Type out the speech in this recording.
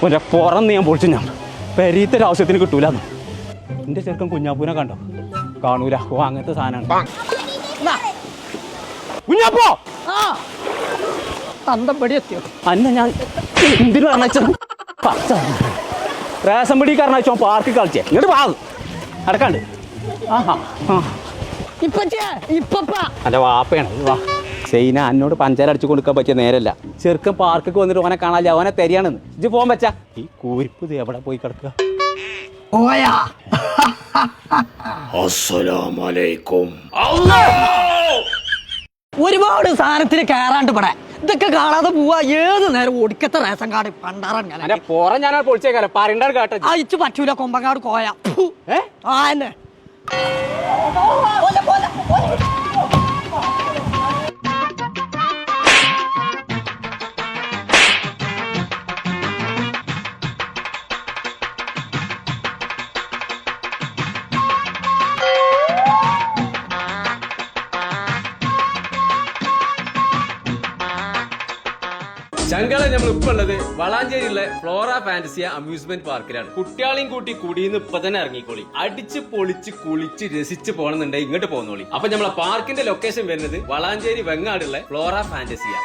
ഒരു പുറന്ന് ഞാൻ പൊളിച്ചു ഞാൻ പെരീത്തൊരു ആവശ്യത്തിന് കിട്ടൂലെന്ന്. എൻ്റെ ചെറുക്കൻ കുഞ്ഞാപ്പൂനെ കണ്ടോ? കാണൂല. ഓ അങ്ങനത്തെ സാധനമാണ് കുഞ്ഞാപ്പോ. തന്തമ്പടി അന്നെ ഞാൻ എന്തിനു പറഞ്ഞ റേഷൻ പിടി കാരണോ പാർക്കിൽ കളിച്ചേ. ഇങ്ങോട്ട് വാ അടക്കാണ്ട്. അന്റെ വാപ്പയാണ്. വാ സൈന എന്നോട് പഞ്ചാര അടിച്ചു കൊടുക്കാൻ പറ്റിയ നേരല്ല. ചെറുക്കൻ പാർക്കൊക്കെ വന്നിട്ട് ഓനെ കാണാല്ല, അവനെ തെരിയാണെന്ന്. ഇജ്ജ് പോകാൻ പറ്റാ. ഈ കൂരിപ്പ് ഇത് എവിടെ പോയി കിടക്കുക? ഒരുപാട് സാധനത്തിന് കയറാണ്ട് പടേ ഇതൊക്കെ കാണാതെ പോവാ. ഏത് നേരം ഒടുക്കത്തെ റേഷൻ കാർഡ് പണ്ടാറ ഞാൻ പൊളിച്ചേക്കാലോ പറയണ്ട കേട്ടോ. അയച്ചു പറ്റൂല. കൊമ്പങ്ങാട് കോയ ആന്നെ ചങ്കള നമ്മളിപ്പോ ഉള്ളത് വളാഞ്ചേരിയിലെ ഫ്ലോറ ഫാന്റസിയ അമ്യൂസ്മെന്റ് പാർക്കിലാണ്. കുട്ടികളെയും കൂട്ടി കുടിയിന്ന് ഇപ്പൊ തന്നെ ഇറങ്ങിക്കോളി. അടിച്ച് പൊളിച്ച് കുളിച്ച് രസിച്ച് പോകണമെന്നുണ്ടെങ്കിൽ ഇങ്ങോട്ട് പോകുന്നോളി. അപ്പൊ നമ്മളെ പാർക്കിന്റെ ലൊക്കേഷൻ വരുന്നത് വളാഞ്ചേരി വെങ്ങാടുള്ള ഫ്ലോറ ഫാന്റസിയ.